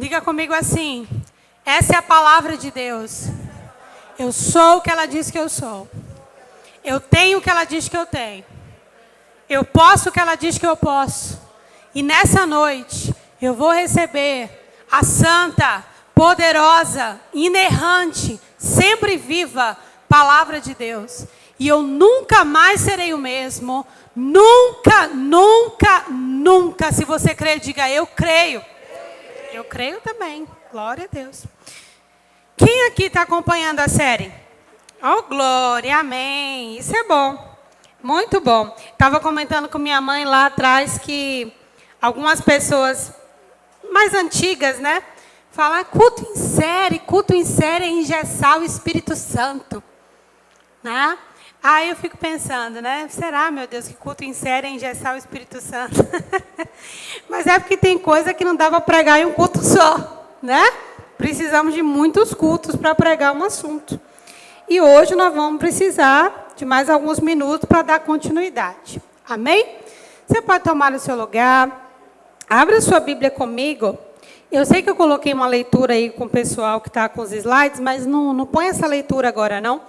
Diga comigo assim: essa é a palavra de Deus. Eu sou o que ela diz que eu sou. Eu tenho o que ela diz que eu tenho. Eu posso o que ela diz que eu posso. E nessa noite, eu vou receber a santa, poderosa, inerrante, sempre viva palavra de Deus. E eu nunca mais serei o mesmo. Nunca, nunca, nunca. Se você crê, diga: eu creio. Eu creio também. Glória a Deus. Quem aqui está acompanhando a série? Oh, glória, amém. Isso é bom. Muito bom. Estava comentando com minha mãe lá atrás que algumas pessoas mais antigas, né? Falam culto em série é engessar o Espírito Santo. Né? Aí eu fico pensando, né? Será, meu Deus, que culto em série é engessar o Espírito Santo? Mas é porque tem coisa que não dá para pregar em um culto só, né? Precisamos de muitos cultos para pregar um assunto. E hoje nós vamos precisar de mais alguns minutos para dar continuidade. Amém? Você pode tomar o seu lugar. Abra a sua Bíblia comigo. Eu sei que eu coloquei uma leitura aí com o pessoal que está com os slides, mas não põe essa leitura agora, não.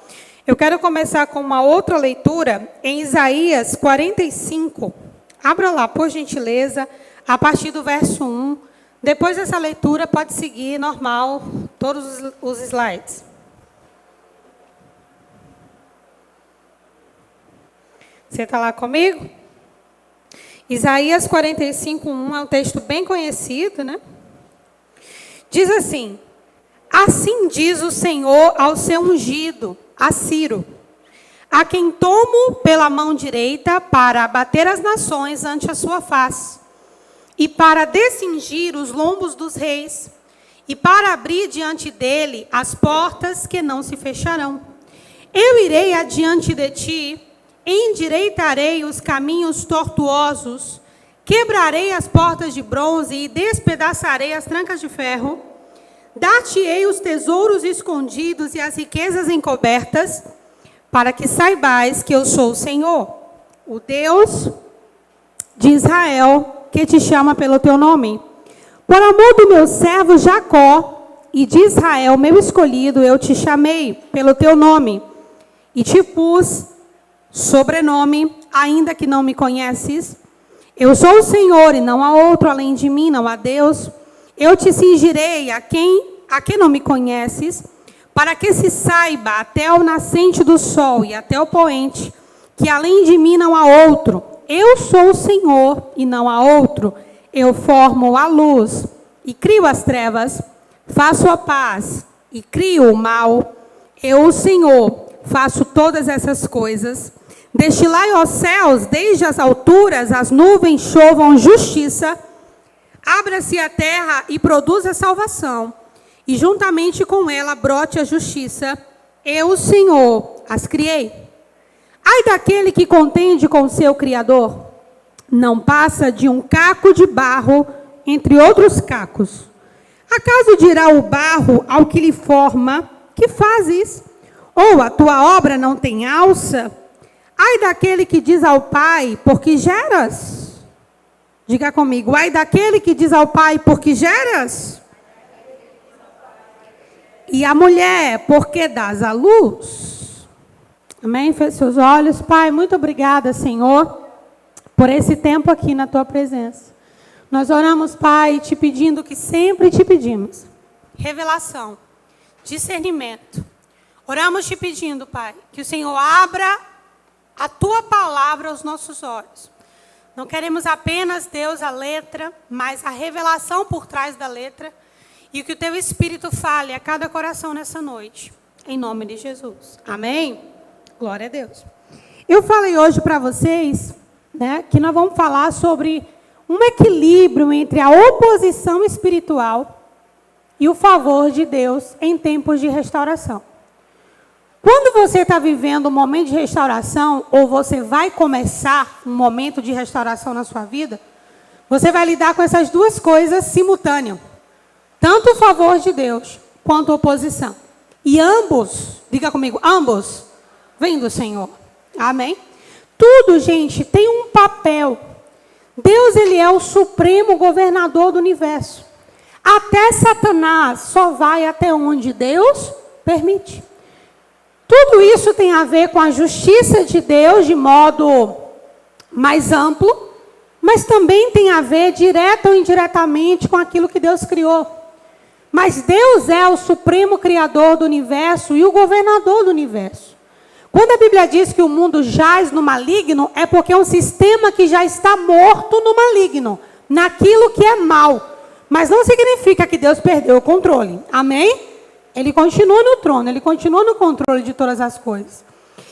Eu quero começar com uma outra leitura em Isaías 45. Abra lá, por gentileza, a partir do verso 1. Depois dessa leitura, pode seguir normal todos os slides. Você está lá comigo? Isaías 45, 1 é um texto bem conhecido, né? Diz assim: assim diz o Senhor ao seu ungido, a Ciro, a quem tomo pela mão direita para abater as nações ante a sua face, e para descingir os lombos dos reis, e para abrir diante dele as portas que não se fecharão. Eu irei adiante de ti, endireitarei os caminhos tortuosos, quebrarei as portas de bronze e despedaçarei as trancas de ferro. Dar-te-ei os tesouros escondidos e as riquezas encobertas, para que saibais que eu sou o Senhor, o Deus de Israel, que te chama pelo teu nome. Por amor do meu servo Jacó e de Israel, meu escolhido, eu te chamei pelo teu nome e te pus sobrenome, ainda que não me conheces. Eu sou o Senhor e não há outro além de mim, não há Deus. Eu te cingirei a quem não me conheces, para que se saiba até o nascente do sol e até o poente, que além de mim não há outro. Eu sou o Senhor e não há outro. Eu formo a luz e crio as trevas, faço a paz e crio o mal. Eu, o Senhor, faço todas essas coisas. Destilai aos céus, desde as alturas, as nuvens chovam justiça. Abra-se a terra e produza salvação, e juntamente com ela brote a justiça. Eu, o Senhor, as criei. Ai daquele que contende com o seu Criador, não passa de um caco de barro entre outros cacos. Acaso dirá o barro ao que lhe forma: que fazes? Ou a tua obra não tem alça? Ai daquele que diz ao pai: por que geras? Diga comigo: ai daquele que diz ao pai: por que geras? E a mulher: por que dás à luz? Amém? Feche seus olhos. Pai, muito obrigada, Senhor, por esse tempo aqui na tua presença. Nós oramos, Pai, te pedindo o que sempre te pedimos: revelação, discernimento. Oramos te pedindo, Pai, que o Senhor abra a tua palavra aos nossos olhos. Não queremos apenas, Deus, a letra, mas a revelação por trás da letra. E que o teu Espírito fale a cada coração nessa noite. Em nome de Jesus. Amém? Glória a Deus. Eu falei hoje para vocês, né, que nós vamos falar sobre um equilíbrio entre a oposição espiritual e o favor de Deus em tempos de restauração. Quando você está vivendo um momento de restauração, ou você vai começar um momento de restauração na sua vida, você vai lidar com essas duas coisas simultâneas. Tanto o favor de Deus, quanto a oposição. E ambos, diga comigo, ambos, vêm do Senhor. Amém? Tudo, gente, tem um papel. Deus, ele é o supremo governador do universo. Até Satanás só vai até onde Deus permite. Tudo isso tem a ver com a justiça de Deus de modo mais amplo, mas também tem a ver direta ou indiretamente com aquilo que Deus criou. Mas Deus é o supremo criador do universo e o governador do universo. Quando a Bíblia diz que o mundo jaz no maligno, é porque é um sistema que já está morto no maligno, naquilo que é mal. Mas não significa que Deus perdeu o controle. Amém? Ele continua no trono, ele continua no controle de todas as coisas.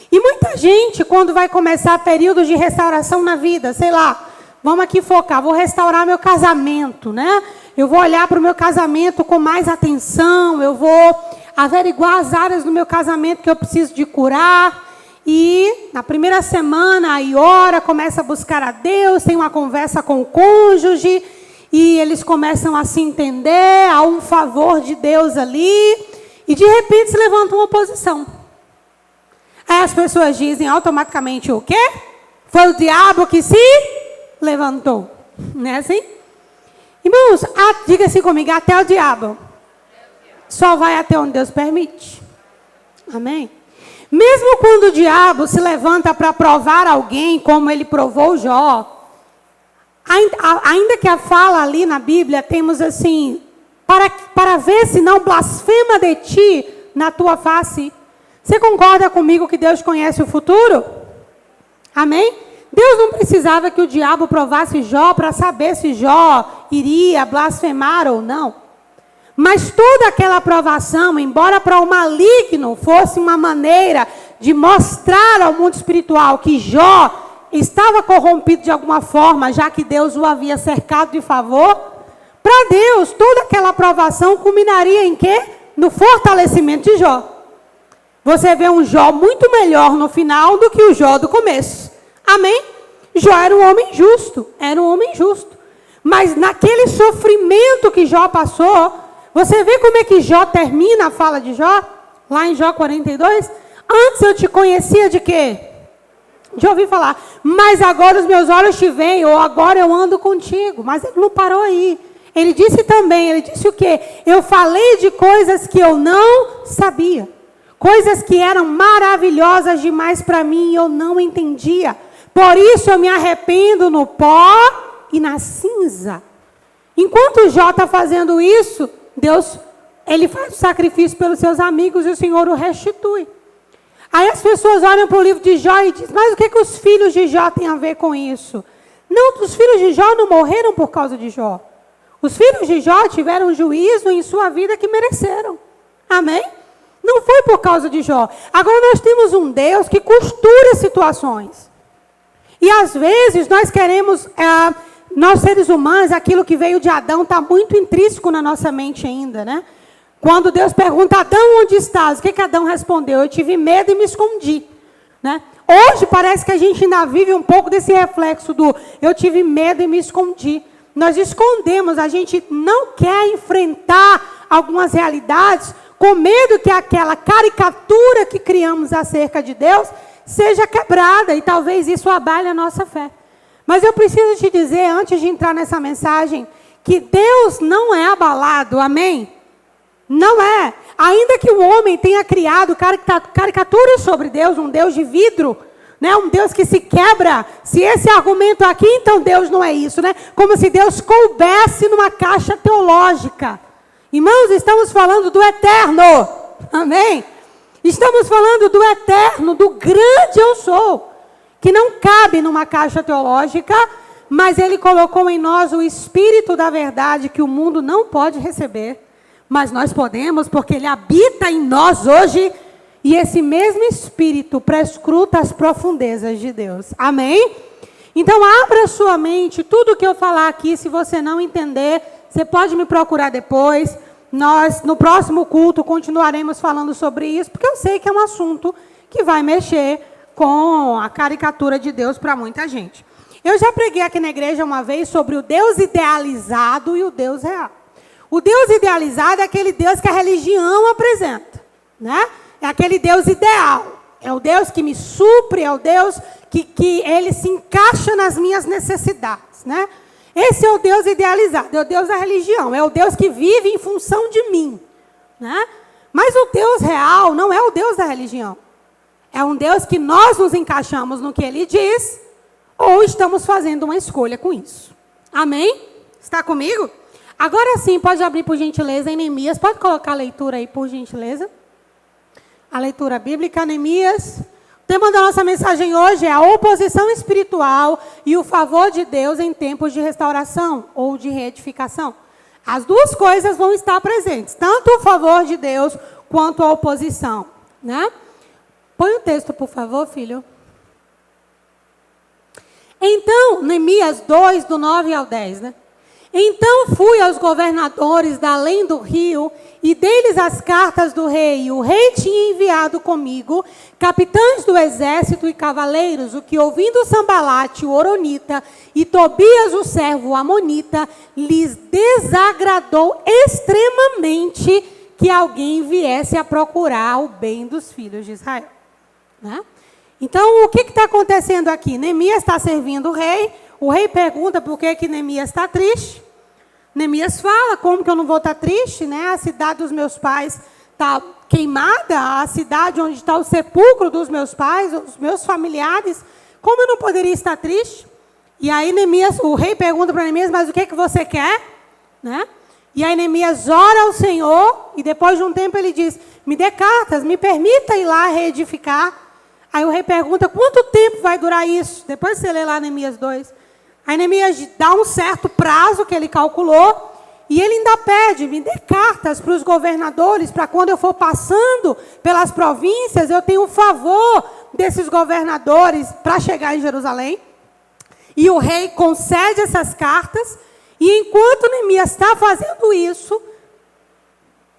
E muita gente, quando vai começar períodos de restauração na vida, sei lá, vamos aqui focar, vou restaurar meu casamento, né? Eu vou olhar para o meu casamento com mais atenção, eu vou averiguar as áreas do meu casamento que eu preciso de curar. E na primeira semana, aí ora, começa a buscar a Deus, tem uma conversa com o cônjuge, e eles começam a se entender, há um favor de Deus ali, e de repente se levanta uma oposição. Aí as pessoas dizem automaticamente o quê? Foi o diabo que se levantou. Não é assim? Irmãos, diga assim comigo, até o diabo só vai até onde Deus permite. Amém? Mesmo quando o diabo se levanta para provar alguém, como ele provou Jó, ainda que a fala ali na Bíblia, temos assim, para ver se não blasfema de ti na tua face. Você concorda comigo que Deus conhece o futuro? Amém? Deus não precisava que o diabo provasse Jó para saber se Jó iria blasfemar ou não. Mas toda aquela provação, embora para o maligno fosse uma maneira de mostrar ao mundo espiritual que Jó estava corrompido de alguma forma, já que Deus o havia cercado de favor, para Deus toda aquela provação culminaria em quê? No fortalecimento de Jó. Você vê um Jó muito melhor no final do que o Jó do começo. Amém? Jó era um homem justo, Mas naquele sofrimento que Jó passou, você vê como é que Jó termina a fala de Jó? Lá em Jó 42. Antes eu te conhecia de quê? De ouvir falar. Mas agora os meus olhos te veem, ou agora eu ando contigo. Mas ele não parou aí. Ele disse também, ele disse o quê? Eu falei de coisas que eu não sabia. Coisas que eram maravilhosas demais para mim e eu não entendia. Por isso eu me arrependo no pó e na cinza. Enquanto Jó está fazendo isso, Deus, ele faz o sacrifício pelos seus amigos e o Senhor o restitui. Aí as pessoas olham para o livro de Jó e dizem, mas o que os filhos de Jó têm a ver com isso? Não, os filhos de Jó não morreram por causa de Jó. Os filhos de Jó tiveram juízo em sua vida que mereceram. Amém? Não foi por causa de Jó. Agora nós temos um Deus que costura situações. E às vezes nós queremos, nós seres humanos, aquilo que veio de Adão está muito intrínseco na nossa mente ainda, né? Quando Deus pergunta, Adão, onde estás? O que Adão respondeu? Eu tive medo e me escondi. Né? Hoje parece que a gente ainda vive um pouco desse reflexo do eu tive medo e me escondi. Nós escondemos, a gente não quer enfrentar algumas realidades com medo que aquela caricatura que criamos acerca de Deus seja quebrada e talvez isso abale a nossa fé. Mas eu preciso te dizer, antes de entrar nessa mensagem, que Deus não é abalado, amém? Não é. Ainda que o homem tenha criado caricaturas sobre Deus, um Deus de vidro, né? Um Deus que se quebra. Se esse argumento aqui, então Deus não é isso, né? Como se Deus coubesse numa caixa teológica. Irmãos, estamos falando do eterno. Amém? Estamos falando do eterno, do grande eu sou, que não cabe numa caixa teológica, mas Ele colocou em nós o Espírito da verdade que o mundo não pode receber. Mas nós podemos, porque Ele habita em nós hoje, e esse mesmo Espírito prescruta as profundezas de Deus. Amém? Então, abra sua mente, tudo que eu falar aqui, se você não entender, você pode me procurar depois. Nós, no próximo culto, continuaremos falando sobre isso, porque eu sei que é um assunto que vai mexer com a caricatura de Deus para muita gente. Eu já preguei aqui na igreja uma vez sobre o Deus idealizado e o Deus real. O Deus idealizado é aquele Deus que a religião apresenta, né? É aquele Deus ideal. É o Deus que me supre, é o Deus que ele se encaixa nas minhas necessidades, né? Esse é o Deus idealizado, é o Deus da religião, é o Deus que vive em função de mim, né? Mas o Deus real não é o Deus da religião. É um Deus que nós nos encaixamos no que Ele diz, ou estamos fazendo uma escolha com isso. Amém? Está comigo? Agora sim, pode abrir por gentileza em Neemias. Pode colocar a leitura aí, por gentileza. A leitura bíblica, Neemias. O tema da nossa mensagem hoje é a oposição espiritual e o favor de Deus em tempos de restauração ou de reedificação. As duas coisas vão estar presentes, tanto o favor de Deus quanto a oposição, né? Põe o texto, por favor, filho. Então, Neemias 2, do 9 ao 10, né? Então fui aos governadores da além do rio e dei-lhes as cartas do rei. E o rei tinha enviado comigo capitães do exército e cavaleiros, o que ouvindo Sambalate, o Horonita, e Tobias, o servo amonita, lhes desagradou extremamente que alguém viesse a procurar o bem dos filhos de Israel. Né? Então, o que está acontecendo aqui? Neemias está servindo o rei pergunta por que Neemias está triste. Neemias fala, como que eu não vou estar triste? Né? A cidade dos meus pais está queimada, a cidade onde está o sepulcro dos meus pais, os meus familiares, como eu não poderia estar triste? E aí o rei pergunta para Neemias, mas o que você quer? Né? E aí Neemias ora ao Senhor, e depois de um tempo ele diz, me dê cartas, me permita ir lá reedificar. Aí o rei pergunta, quanto tempo vai durar isso? Depois você lê lá Neemias 2. Aí Neemias dá um certo prazo que ele calculou, e ele ainda pede, me dê cartas para os governadores, para quando eu for passando pelas províncias, eu tenho um favor desses governadores para chegar em Jerusalém. E o rei concede essas cartas, e enquanto Neemias está fazendo isso,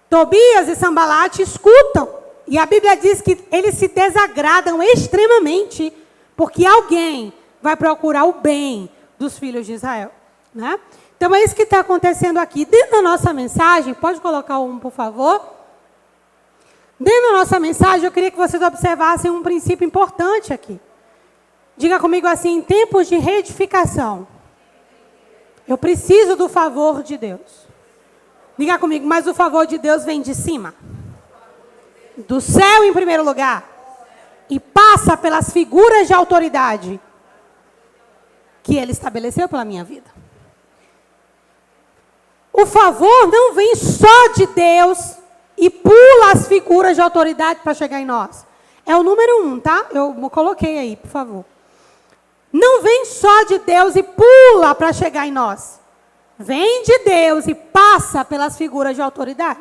Tobias e Sambalate escutam. E a Bíblia diz que eles se desagradam extremamente, porque alguém vai procurar o bem dos filhos de Israel. Né? Então é isso que está acontecendo aqui. Dentro da nossa mensagem, pode colocar por favor? Dentro da nossa mensagem, eu queria que vocês observassem um princípio importante aqui. Diga comigo assim, em tempos de reedificação, eu preciso do favor de Deus. Diga comigo, mas o favor de Deus vem de cima. Do céu em primeiro lugar. E passa pelas figuras de autoridade que Ele estabeleceu pela minha vida. O favor não vem só de Deus e pula as figuras de autoridade para chegar em nós. É o número 1, tá? Eu coloquei aí, por favor. Não vem só de Deus e pula para chegar em nós. Vem de Deus e passa pelas figuras de autoridade.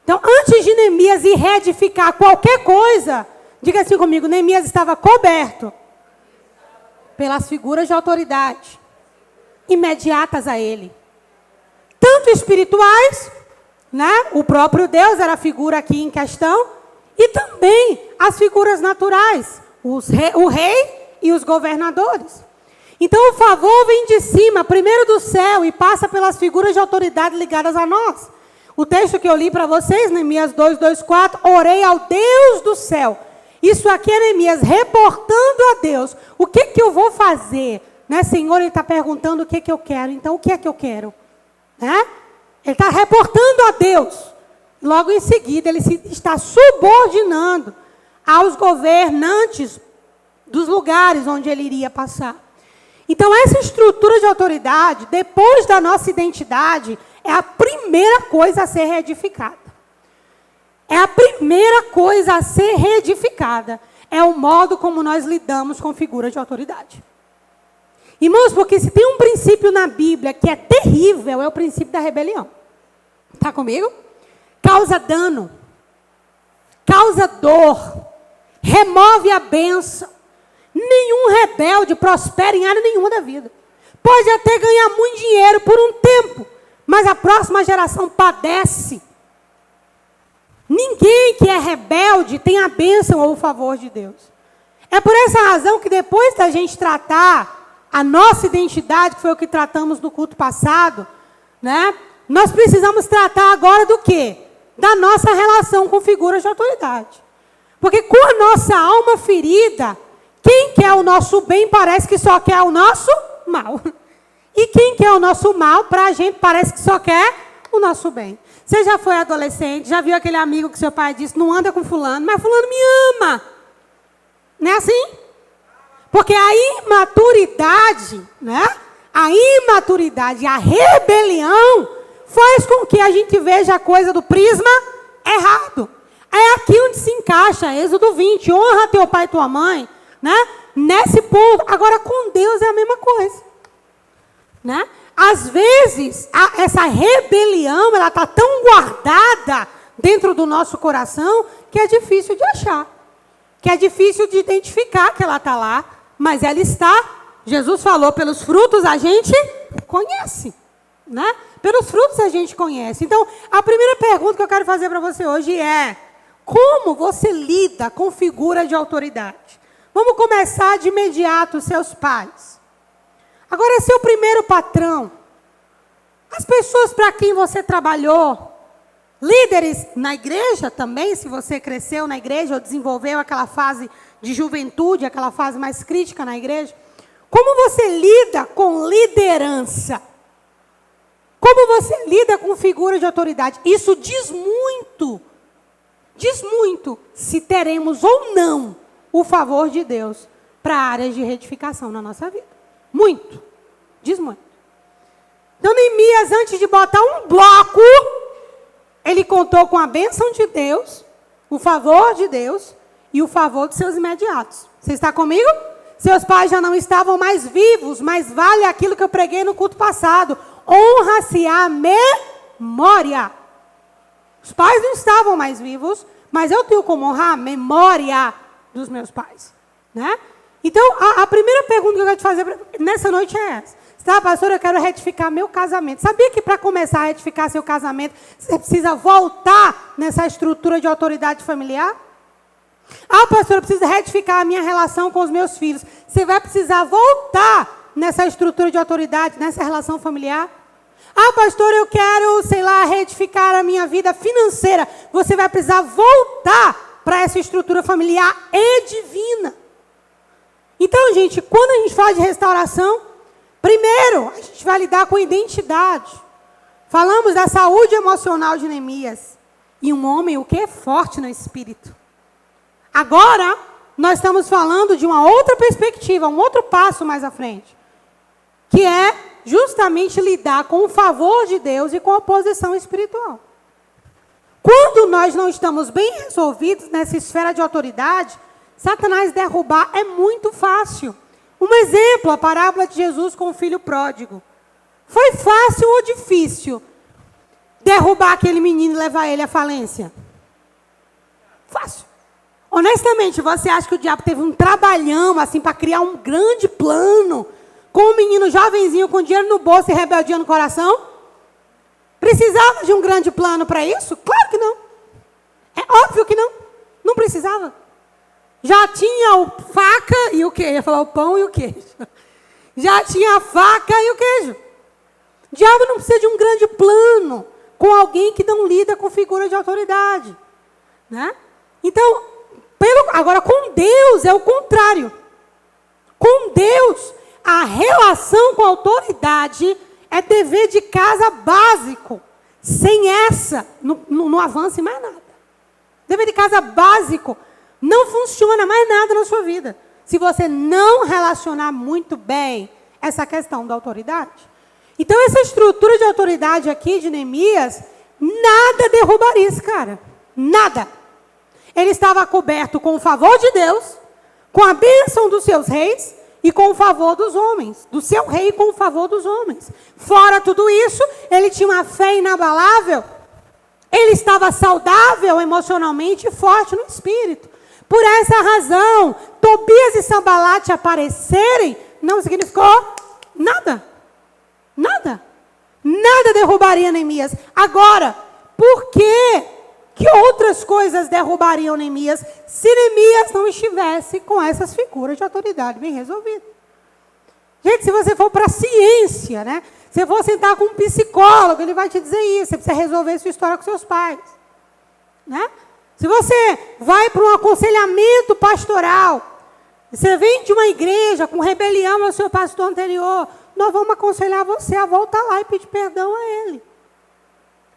Então, antes de Neemias ir reedificar qualquer coisa, diga assim comigo, Neemias estava coberto pelas figuras de autoridade imediatas a ele. Tanto espirituais, né? O próprio Deus era a figura aqui em questão, e também as figuras naturais, o rei e os governadores. Então, o favor vem de cima, primeiro do céu, e passa pelas figuras de autoridade ligadas a nós. O texto que eu li para vocês, Neemias 2, 2, 4, orei ao Deus do céu. Isso aqui é Neemias reportando a Deus. O que eu vou fazer? Né, Senhor, ele está perguntando o que eu quero. Então, o que é que eu quero? Né? Ele está reportando a Deus. Logo em seguida, ele está subordinando aos governantes dos lugares onde ele iria passar. Então, essa estrutura de autoridade, depois da nossa identidade, é a primeira coisa a ser reedificada. É a primeira coisa a ser reedificada. É o modo como nós lidamos com figuras de autoridade. Irmãos, porque se tem um princípio na Bíblia que é terrível, é o princípio da rebelião. Está comigo? Causa dano. Causa dor. Remove a bênção. Nenhum rebelde prospera em área nenhuma da vida. Pode até ganhar muito dinheiro por um tempo, mas a próxima geração padece. Ninguém que é rebelde tem a bênção ou o favor de Deus. É por essa razão que depois da gente tratar a nossa identidade, que foi o que tratamos no culto passado, né? Nós precisamos tratar agora do quê? Da nossa relação com figuras de autoridade. Porque com a nossa alma ferida, quem quer o nosso bem parece que só quer o nosso mal. E quem quer o nosso mal, para a gente parece que só quer o nosso bem. Você já foi adolescente, já viu aquele amigo que seu pai disse, não anda com fulano, mas fulano me ama. Não é assim? Porque a imaturidade, né? A imaturidade, a rebelião faz com que a gente veja a coisa do prisma errado. É aqui onde se encaixa, Êxodo 20, honra teu pai e tua mãe, né? Nesse ponto. Agora, com Deus é a mesma coisa, né? Às vezes, essa rebelião, ela está tão guardada dentro do nosso coração, que é difícil de achar. Que é difícil de identificar que ela está lá, mas ela está. Jesus falou, pelos frutos a gente conhece, né? Pelos frutos a gente conhece. Então, a primeira pergunta que eu quero fazer para você hoje é, como você lida com figura de autoridade? Vamos começar de imediato, seus pais. Agora, seu primeiro patrão, as pessoas para quem você trabalhou, líderes na igreja também, se você cresceu na igreja ou desenvolveu aquela fase de juventude, aquela fase mais crítica na igreja, como você lida com liderança? Como você lida com figura de autoridade? Isso diz muito se teremos ou não o favor de Deus para áreas de retificação na nossa vida. Muito. Diz muito. Então, Neemias, antes de botar um bloco, ele contou com a bênção de Deus, o favor de Deus e o favor de seus imediatos. Você está comigo? Seus pais já não estavam mais vivos, mas vale aquilo que eu preguei no culto passado. Honra-se a memória. Os pais não estavam mais vivos, mas eu tenho como honrar a memória dos meus pais, né? Então, a primeira pergunta que eu quero te fazer nessa noite é essa. Tá, pastor, eu quero retificar meu casamento. Sabia que para começar a retificar seu casamento, você precisa voltar nessa estrutura de autoridade familiar? Ah, pastor, eu preciso retificar a minha relação com os meus filhos. Você vai precisar voltar nessa estrutura de autoridade, nessa relação familiar? Ah, pastor, eu quero, sei lá, retificar a minha vida financeira. Você vai precisar voltar para essa estrutura familiar e divina. Então, gente, quando a gente fala de restauração, primeiro, a gente vai lidar com identidade. Falamos da saúde emocional de Neemias. E um homem, o que? Forte no espírito. Agora, nós estamos falando de uma outra perspectiva, um outro passo mais à frente. Que é justamente lidar com o favor de Deus e com a oposição espiritual. Quando nós não estamos bem resolvidos nessa esfera de autoridade, Satanás derrubar é muito fácil. Um exemplo, a parábola de Jesus com o filho pródigo. Foi fácil ou difícil derrubar aquele menino e levar ele à falência? Fácil. Honestamente, você acha que o diabo teve um trabalhão assim para criar um grande plano com um menino jovenzinho com dinheiro no bolso e rebeldia no coração? Precisava de um grande plano para isso? Claro que não. É óbvio que não. Não precisava. Já tinha o faca e o queijo. Eu ia falar o pão e o queijo. Já tinha a faca e o queijo. O diabo não precisa de um grande plano com alguém que não lida com figura de autoridade, né? Então, agora com Deus é o contrário. Com Deus, a relação com a autoridade é dever de casa básico. Sem essa, não avança em mais nada. Dever de casa básico. Não funciona mais nada na sua vida se você não relacionar muito bem essa questão da autoridade. Então, essa estrutura de autoridade aqui de Neemias, nada derrubaria esse cara. Nada. Ele estava coberto com o favor de Deus, com a bênção dos seus reis e com o favor dos homens. Do seu rei com o favor dos homens. Fora tudo isso, ele tinha uma fé inabalável. Ele estava saudável emocionalmente e forte no espírito. Por essa razão, Tobias e Sambalate aparecerem não significou nada. Nada. Nada derrubaria Neemias. Agora, por que outras coisas derrubariam Neemias se Neemias não estivesse com essas figuras de autoridade bem resolvidas? Gente, se você for para a ciência, né? Se você for sentar com um psicólogo, ele vai te dizer isso. Você precisa resolver sua história com seus pais, né? Se você vai para um aconselhamento pastoral, você vem de uma igreja com rebelião ao seu pastor anterior, nós vamos aconselhar você a voltar lá e pedir perdão a Ele.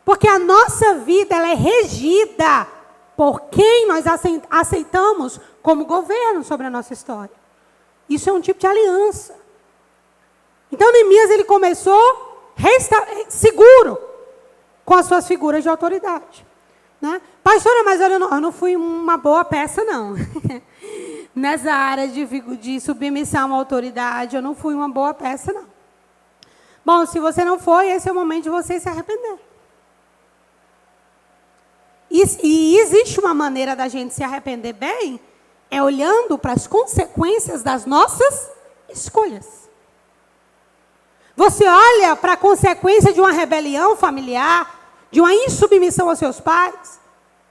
Porque a nossa vida ela é regida por quem nós aceitamos como governo sobre a nossa história. Isso é um tipo de aliança. Então, Neemias, ele começou seguro com as suas figuras de autoridade. Né? Pastora, mas eu não fui uma boa peça, não. Nessa área de submissão à autoridade, eu não fui uma boa peça, não. Bom, se você não foi, esse é o momento de você se arrepender. E existe uma maneira da gente se arrepender bem, é olhando para as consequências das nossas escolhas. Você olha para a consequência de uma rebelião familiar, de uma insubmissão aos seus pais.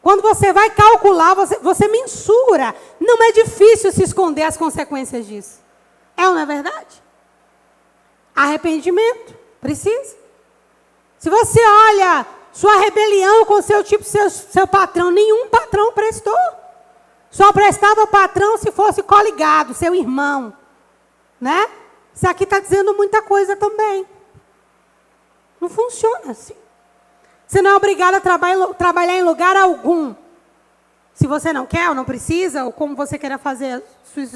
Quando você vai calcular, você mensura. Não é difícil se esconder as consequências disso. É ou não é verdade? Arrependimento. Precisa. Se você olha sua rebelião com seu patrão, nenhum patrão prestou. Só prestava o patrão se fosse coligado, seu irmão. Né? Isso aqui está dizendo muita coisa também. Não funciona assim. Você não é obrigado a trabalhar em lugar algum. Se você não quer ou não precisa, ou como você queira fazer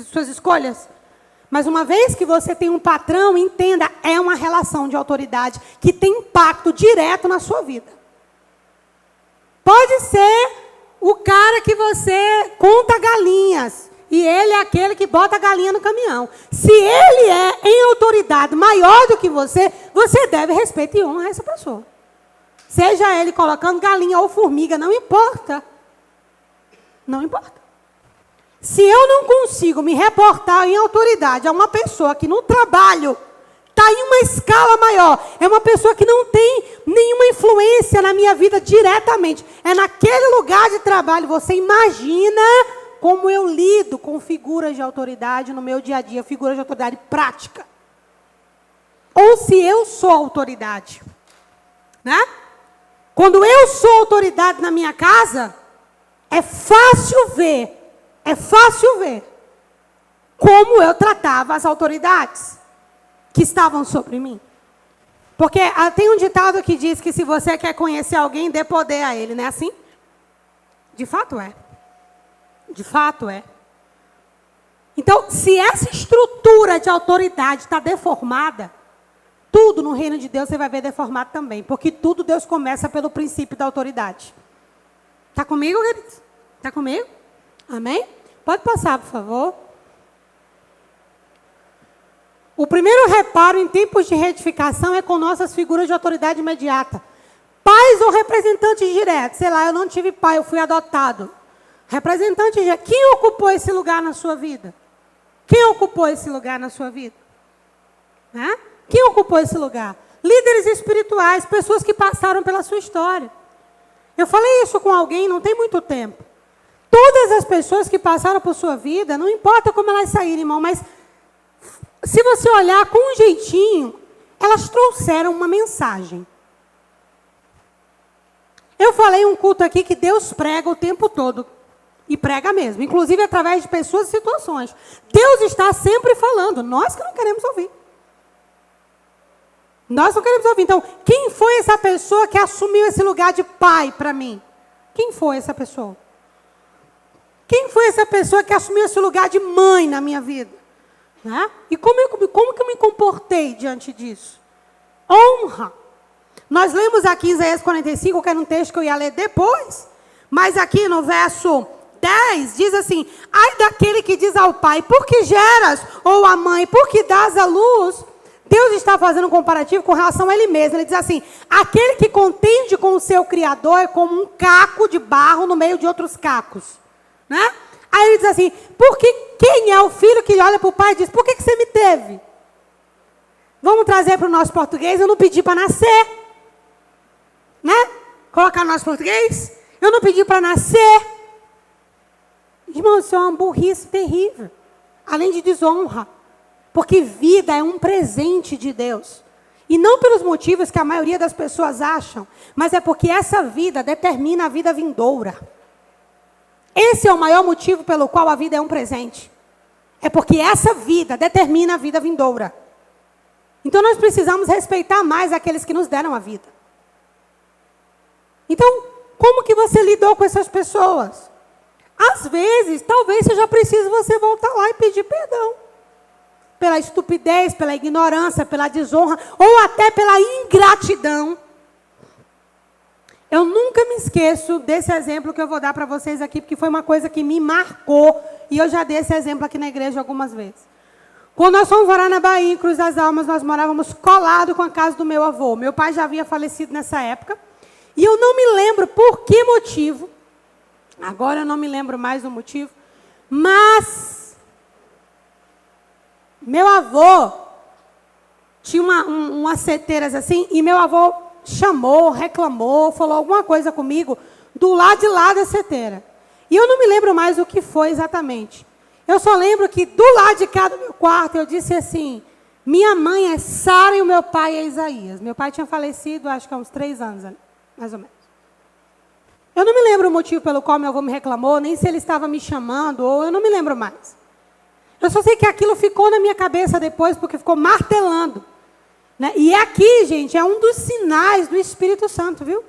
suas escolhas. Mas uma vez que você tem um patrão, entenda, é uma relação de autoridade que tem impacto direto na sua vida. Pode ser o cara que você conta galinhas. E ele é aquele que bota a galinha no caminhão. Se ele é em autoridade maior do que você deve respeito e honra a essa pessoa. Seja ele colocando galinha ou formiga, não importa. Não importa. Se eu não consigo me reportar em autoridade a uma pessoa que no trabalho está em uma escala maior, é uma pessoa que não tem nenhuma influência na minha vida diretamente, é naquele lugar de trabalho, você imagina como eu lido com figuras de autoridade no meu dia a dia, figuras de autoridade prática. Ou se eu sou autoridade, né? Quando eu sou autoridade na minha casa, é fácil ver como eu tratava as autoridades que estavam sobre mim. Porque tem um ditado que diz que se você quer conhecer alguém, dê poder a ele, não é assim? De fato é. De fato é. Então, se essa estrutura de autoridade está deformada, tudo no reino de Deus você vai ver deformado também. Porque tudo Deus começa pelo princípio da autoridade. Está comigo, queridos? Está comigo? Amém? Pode passar, por favor. O primeiro reparo em tempos de retificação é com nossas figuras de autoridade imediata. Pais ou representantes diretos. Sei lá, eu não tive pai, eu fui adotado. Representante direto. Quem ocupou esse lugar na sua vida? Quem ocupou esse lugar na sua vida? Né? Quem ocupou esse lugar? Líderes espirituais, pessoas que passaram pela sua história. Eu falei isso com alguém não tem muito tempo. Todas as pessoas que passaram por sua vida, não importa como elas saíram, irmão, mas se você olhar com um jeitinho, elas trouxeram uma mensagem. Eu falei um culto aqui que Deus prega o tempo todo. E prega mesmo, inclusive através de pessoas e situações. Deus está sempre falando, nós que não queremos ouvir. Nós não queremos ouvir. Então, quem foi essa pessoa que assumiu esse lugar de pai para mim? Quem foi essa pessoa? Quem foi essa pessoa que assumiu esse lugar de mãe na minha vida? Né? E como que eu me comportei diante disso? Honra. Nós lemos aqui em Isaías 45, que era um texto que eu ia ler depois. Mas aqui no verso 10, diz assim: ai daquele que diz ao pai, por que geras? Ou à mãe, por que dás à luz? Deus está fazendo um comparativo com relação a ele mesmo. Ele diz assim: aquele que contende com o seu Criador é como um caco de barro no meio de outros cacos. Né? Aí ele diz assim: porque quem é o filho que olha para o pai e diz, por que você me teve? Vamos trazer para o nosso português, eu não pedi para nascer. Né? Colocar no nosso português? Eu não pedi para nascer. Irmão, isso é uma burrice terrível. Além de desonra. Porque vida é um presente de Deus. E não pelos motivos que a maioria das pessoas acham, mas é porque essa vida determina a vida vindoura. Esse é o maior motivo pelo qual a vida é um presente. É porque essa vida determina a vida vindoura. Então nós precisamos respeitar mais aqueles que nos deram a vida. Então, como que você lidou com essas pessoas? Às vezes, talvez seja preciso você voltar lá e pedir perdão. Pela estupidez, pela ignorância, pela desonra, ou até pela ingratidão. Eu nunca me esqueço desse exemplo que eu vou dar para vocês aqui, porque foi uma coisa que me marcou, e eu já dei esse exemplo aqui na igreja algumas vezes. Quando nós fomos morar na Bahia, em Cruz das Almas, nós morávamos colado com a casa do meu avô. Meu pai já havia falecido nessa época, e eu não me lembro por que motivo, agora eu não me lembro mais do motivo, mas meu avô tinha umas seteiras assim, e meu avô chamou, reclamou, falou alguma coisa comigo do lado de lá da seteira. E eu não me lembro mais o que foi exatamente. Eu só lembro que do lado de cá do meu quarto eu disse assim, minha mãe é Sara e o meu pai é Isaías. Meu pai tinha falecido acho que há uns 3 anos, mais ou menos. Eu não me lembro o motivo pelo qual meu avô me reclamou, nem se ele estava me chamando, ou eu não me lembro mais. Eu só sei que aquilo ficou na minha cabeça depois, porque ficou martelando. Né? E aqui, gente, é um dos sinais do Espírito Santo, viu?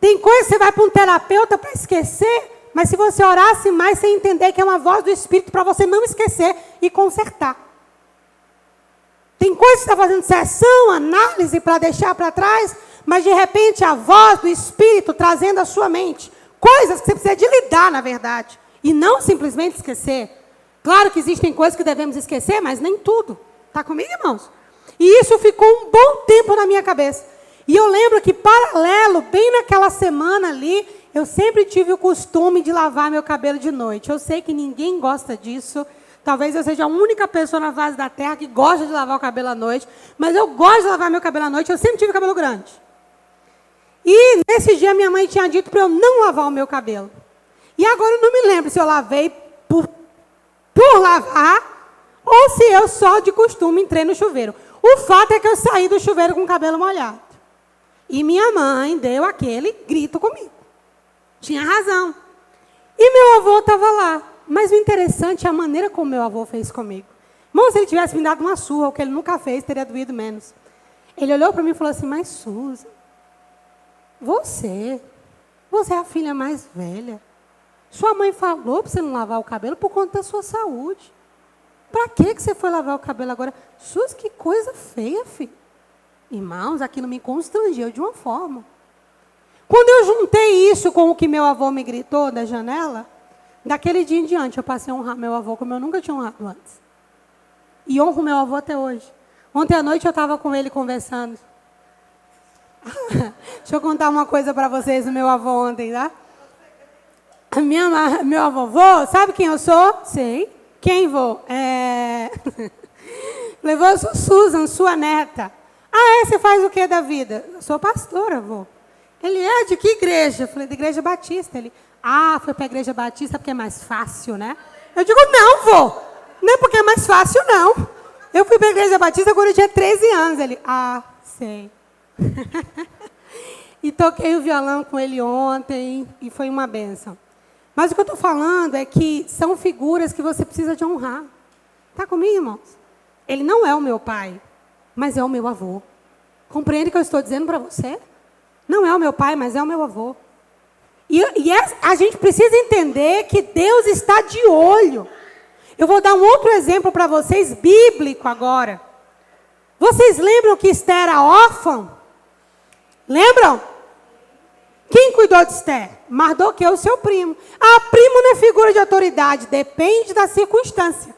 Tem coisa que você vai para um terapeuta para esquecer, mas se você orasse mais, você entender que é uma voz do Espírito para você não esquecer e consertar. Tem coisa que você está fazendo sessão, análise para deixar para trás, mas de repente a voz do Espírito trazendo à sua mente coisas que você precisa de lidar, na verdade, e não simplesmente esquecer. Claro que existem coisas que devemos esquecer, mas nem tudo. Está comigo, irmãos? E isso ficou um bom tempo na minha cabeça. E eu lembro que, paralelo, bem naquela semana ali, eu sempre tive o costume de lavar meu cabelo de noite. Eu sei que ninguém gosta disso. Talvez eu seja a única pessoa na face da terra que gosta de lavar o cabelo à noite. Mas eu gosto de lavar meu cabelo à noite. Eu sempre tive cabelo grande. E nesse dia minha mãe tinha dito para eu não lavar o meu cabelo. E agora eu não me lembro se eu lavei por lavar ou se eu só de costume entrei no chuveiro. O fato é que eu saí do chuveiro com o cabelo molhado. E minha mãe deu aquele grito comigo. Tinha razão. E meu avô estava lá. Mas o interessante é a maneira como meu avô fez comigo. Irmão, se ele tivesse me dado uma surra, o que ele nunca fez, teria doído menos. Ele olhou para mim e falou assim, mas Susan, você é a filha mais velha. Sua mãe falou para você não lavar o cabelo por conta da sua saúde. Para que você foi lavar o cabelo agora? Suas, que coisa feia, filho. Irmãos, aquilo me constrangeu de uma forma. Quando eu juntei isso com o que meu avô me gritou da janela, daquele dia em diante eu passei a honrar meu avô como eu nunca tinha honrado antes. E honro meu avô até hoje. Ontem à noite eu estava com ele conversando. Deixa eu contar uma coisa para vocês do meu avô ontem, tá? Meu avô, sabe quem eu sou? Sei. Quem vou? Levou, eu sou Susan, sua neta. Ah, você faz o que da vida? Eu sou pastora, avô. Ele é de que igreja? Eu falei, da igreja batista. Ele, foi para a igreja batista porque é mais fácil, né? Eu digo, não, vô. Não é porque é mais fácil, não. Eu fui para a igreja batista quando eu tinha 13 anos. Ele, sei. E toquei o violão com ele ontem e foi uma bênção. Mas o que eu estou falando é que são figuras que você precisa de honrar. Está comigo, irmãos? Ele não é o meu pai, mas é o meu avô. Compreende o que eu estou dizendo para você? Não é o meu pai, mas é o meu avô. E a gente precisa entender que Deus está de olho. Eu vou dar um outro exemplo para vocês, bíblico agora. Vocês lembram que Esther era órfã? Lembram? Quem cuidou de Esther? Mardoqueu, seu primo. Primo não é figura de autoridade, depende da circunstância.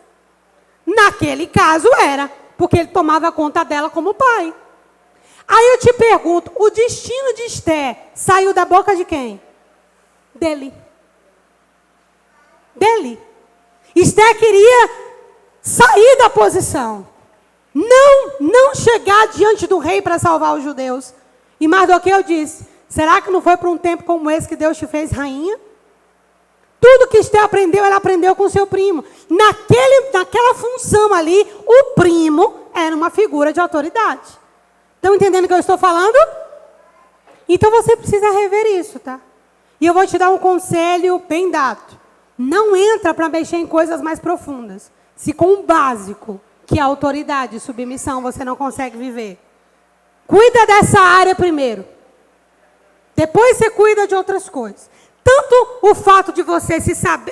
Naquele caso era, porque ele tomava conta dela como pai. Aí eu te pergunto, o destino de Esther saiu da boca de quem? Dele. Esther queria sair da posição. Não chegar diante do rei para salvar os judeus. E Mardoqueu disse, será que não foi por um tempo como esse que Deus te fez rainha? Tudo que Esther aprendeu, ela aprendeu com seu primo. Naquela função ali, o primo era uma figura de autoridade. Estão entendendo o que eu estou falando? Então você precisa rever isso, tá? E eu vou te dar um conselho bem dado. Não entra para mexer em coisas mais profundas. Se com o básico, que é autoridade, submissão, você não consegue viver. Cuida dessa área primeiro. Depois você cuida de outras coisas. Tanto o fato de você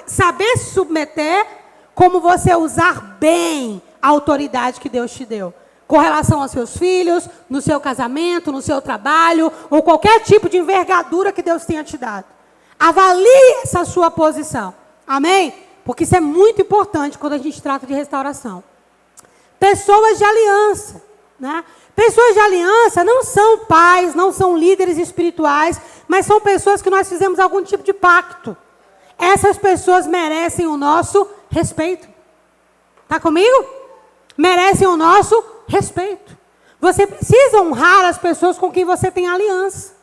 saber se submeter, como você usar bem a autoridade que Deus te deu. Com relação aos seus filhos, no seu casamento, no seu trabalho, ou qualquer tipo de envergadura que Deus tenha te dado. Avalie essa sua posição. Amém? Porque isso é muito importante quando a gente trata de restauração. Pessoas de aliança, né? Pessoas de aliança não são pais, não são líderes espirituais, mas são pessoas que nós fizemos algum tipo de pacto. Essas pessoas merecem o nosso respeito. Está comigo? Merecem o nosso respeito. Você precisa honrar as pessoas com quem você tem aliança.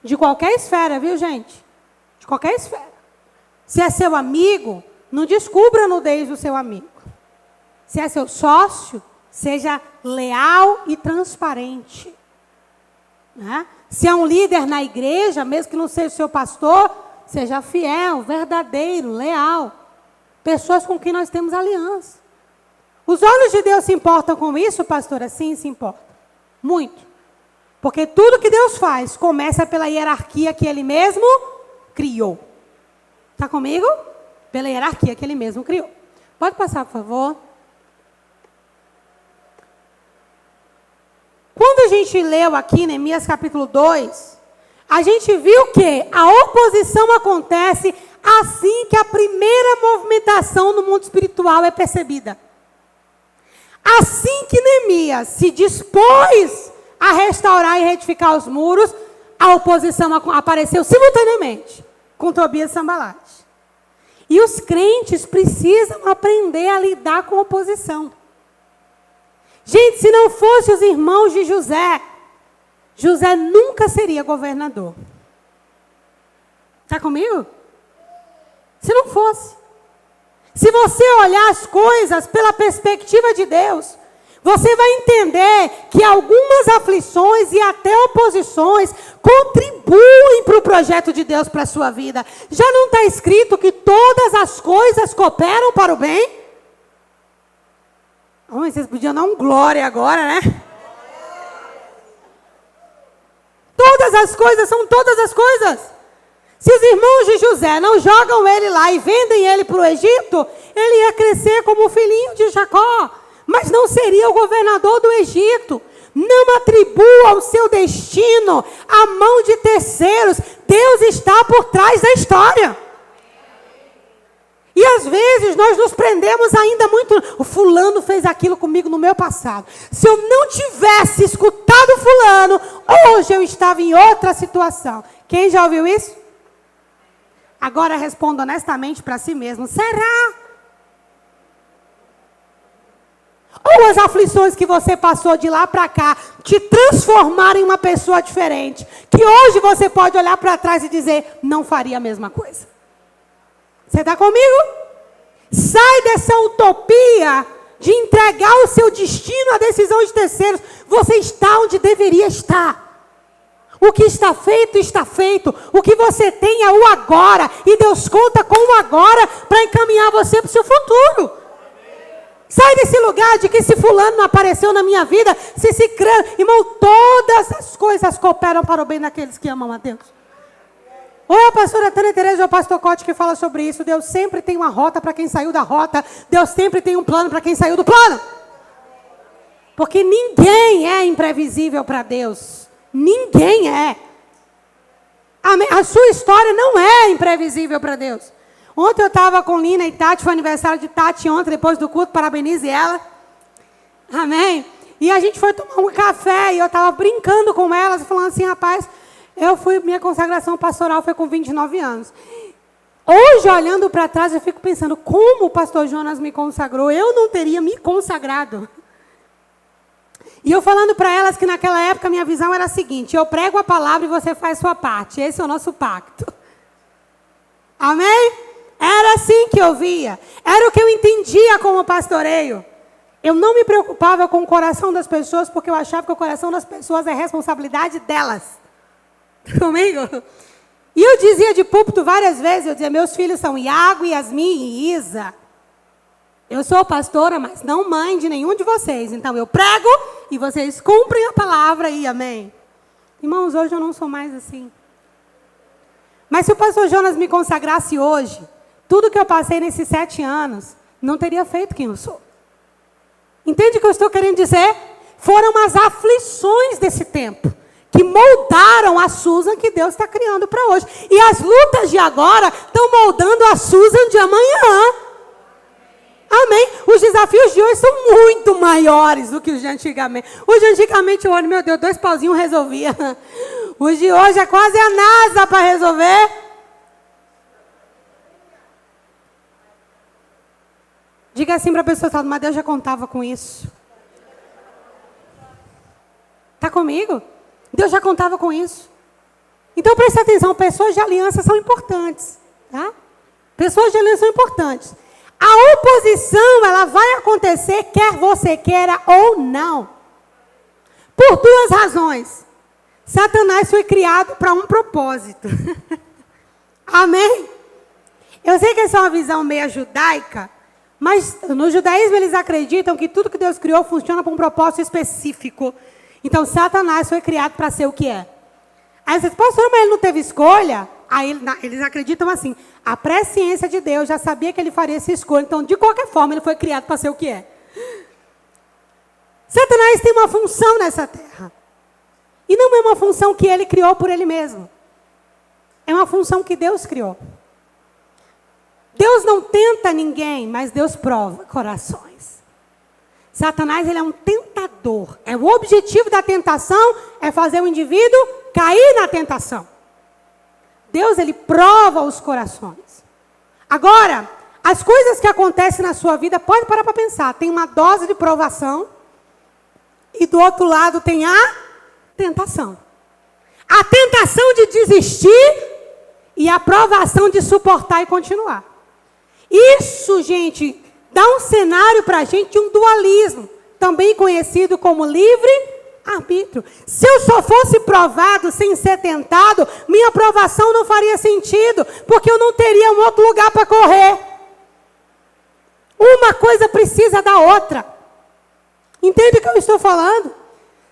De qualquer esfera, viu, gente? De qualquer esfera. Se é seu amigo, não descubra a nudez do seu amigo. Se é seu sócio, seja leal e transparente. Né? Se é um líder na igreja, mesmo que não seja seu pastor, seja fiel, verdadeiro, leal. Pessoas com quem nós temos aliança. Os olhos de Deus se importam com isso, pastora? Sim, se importam. Muito. Porque tudo que Deus faz começa pela hierarquia que Ele mesmo criou. Está comigo? Pela hierarquia que Ele mesmo criou. Pode passar, por favor. Quando a gente leu aqui, Neemias capítulo 2, a gente viu que a oposição acontece assim que a primeira movimentação no mundo espiritual é percebida. Assim que Neemias se dispôs a restaurar e reedificar os muros, a oposição apareceu simultaneamente com Tobias e Sanbalate. E os crentes precisam aprender a lidar com oposição. Gente, se não fosse os irmãos de José, José nunca seria governador. Está comigo? Se não fosse. Se você olhar as coisas pela perspectiva de Deus, você vai entender que algumas aflições e até oposições contribuem para o projeto de Deus para a sua vida. Já não está escrito que todas as coisas cooperam para o bem? Oh, vocês podiam dar um glória agora, né? Todas as coisas são todas as coisas. Se os irmãos de José não jogam ele lá e vendem ele para o Egito, ele ia crescer como o filhinho de Jacó, mas não seria o governador do Egito. Não atribua o seu destino à mão de terceiros. Deus está por trás da história. E às vezes nós nos prendemos ainda muito. O fulano fez aquilo comigo no meu passado. Se eu não tivesse escutado o fulano, hoje eu estava em outra situação. Quem já ouviu isso? Agora responda honestamente para si mesmo. Será? Ou as aflições que você passou de lá para cá te transformaram em uma pessoa diferente. Que hoje você pode olhar para trás e dizer, não faria a mesma coisa. Você está comigo? Sai dessa utopia de entregar o seu destino à decisão de terceiros. Você está onde deveria estar. O que está feito, está feito. O que você tem é o agora. E Deus conta com o agora para encaminhar você para o seu futuro. Sai desse lugar de que se fulano não apareceu na minha vida, se crê. Irmão, todas as coisas cooperam para o bem daqueles que amam a Deus. Ou é a pastora Tânia Tereza ou o pastor Cote que fala sobre isso. Deus sempre tem uma rota para quem saiu da rota. Deus sempre tem um plano para quem saiu do plano. Porque ninguém é imprevisível para Deus. Ninguém é. A sua história não é imprevisível para Deus. Ontem eu estava com Lina e Tati, foi aniversário de Tati ontem, depois do culto, parabenize ela. Amém? E a gente foi tomar um café e eu estava brincando com elas, falando assim, rapaz, minha consagração pastoral foi com 29 anos. Hoje, olhando para trás, eu fico pensando, como o pastor Jonas me consagrou? Eu não teria me consagrado. E eu falando para elas que naquela época minha visão era a seguinte, eu prego a palavra e você faz sua parte. Esse é o nosso pacto. Amém? Era assim que eu via. Era o que eu entendia como pastoreio. Eu não me preocupava com o coração das pessoas, porque eu achava que o coração das pessoas é responsabilidade delas. Comigo? E eu dizia de púlpito várias vezes, eu dizia, meus filhos são Iago, Yasmin e Isa. Eu sou pastora, mas não mãe de nenhum de vocês. Então eu prego e vocês cumprem a palavra aí, amém? Irmãos, hoje eu não sou mais assim. Mas se o pastor Jonas me consagrasse hoje, tudo que eu passei nesses 7 anos, não teria feito quem eu sou. Entende o que eu estou querendo dizer? Foram as aflições desse tempo que moldaram a Susan que Deus está criando para hoje. E as lutas de agora estão moldando a Susan de amanhã. Amém? Os desafios de hoje são muito maiores do que os de antigamente. Os de antigamente, eu olho, meu Deus, 2 pauzinhos resolvia. Os de hoje é quase a NASA para resolver. Diga assim para a pessoa, mas Deus já contava com isso. Está comigo? Deus já contava com isso. Então preste atenção, pessoas de aliança são importantes. Tá? Pessoas de aliança são importantes. A oposição, ela vai acontecer, quer você queira ou não. Por 2 razões. Satanás foi criado para um propósito. Amém? Eu sei que essa é uma visão meio judaica, mas no judaísmo eles acreditam que tudo que Deus criou funciona para um propósito específico. Então Satanás foi criado para ser o que é. Aí você diz, pastor, mas ele não teve escolha? Aí eles acreditam assim, a presciência de Deus já sabia que ele faria essa escolha, então de qualquer forma ele foi criado para ser o que é. Satanás tem uma função nessa terra. E não é uma função que ele criou por ele mesmo. É uma função que Deus criou. Deus não tenta ninguém, mas Deus prova corações. Satanás, ele é um tentador. O objetivo da tentação é fazer o indivíduo cair na tentação. Deus, ele prova os corações. Agora, as coisas que acontecem na sua vida, pode parar para pensar. Tem uma dose de provação. E do outro lado tem a tentação. A tentação de desistir e a provação de suportar e continuar. Isso, gente, dá um cenário para a gente de um dualismo, também conhecido como livre-arbítrio. Se eu só fosse provado sem ser tentado, minha provação não faria sentido, porque eu não teria um outro lugar para correr. Uma coisa precisa da outra. Entende o que eu estou falando?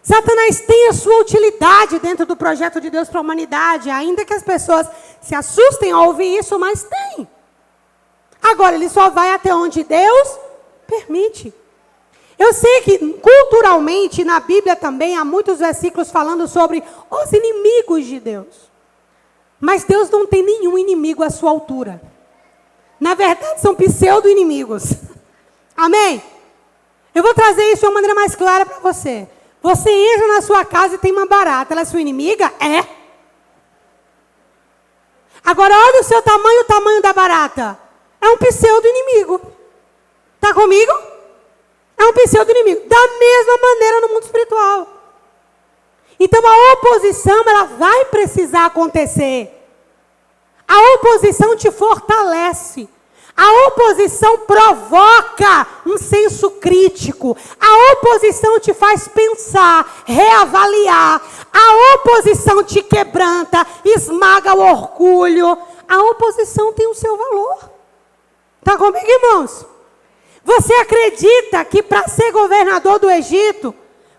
Satanás tem a sua utilidade dentro do projeto de Deus para a humanidade, ainda que as pessoas se assustem ao ouvir isso, mas tem. Agora, ele só vai até onde Deus permite. Eu sei que culturalmente, na Bíblia também, há muitos versículos falando sobre os inimigos de Deus. Mas Deus não tem nenhum inimigo à sua altura. Na verdade, são pseudo-inimigos. Amém? Eu vou trazer isso de uma maneira mais clara para você. Você entra na sua casa e tem uma barata. Ela é sua inimiga? É. Agora, olha o tamanho da barata. É um pseudo-inimigo. Está comigo? É um pseudo-inimigo. Da mesma maneira no mundo espiritual. Então a oposição, ela vai precisar acontecer. A oposição te fortalece. A oposição provoca um senso crítico. A oposição te faz pensar, reavaliar. A oposição te quebranta, esmaga o orgulho. A oposição tem o seu valor. Está comigo, irmãos? Você acredita que para ser governador do Egito,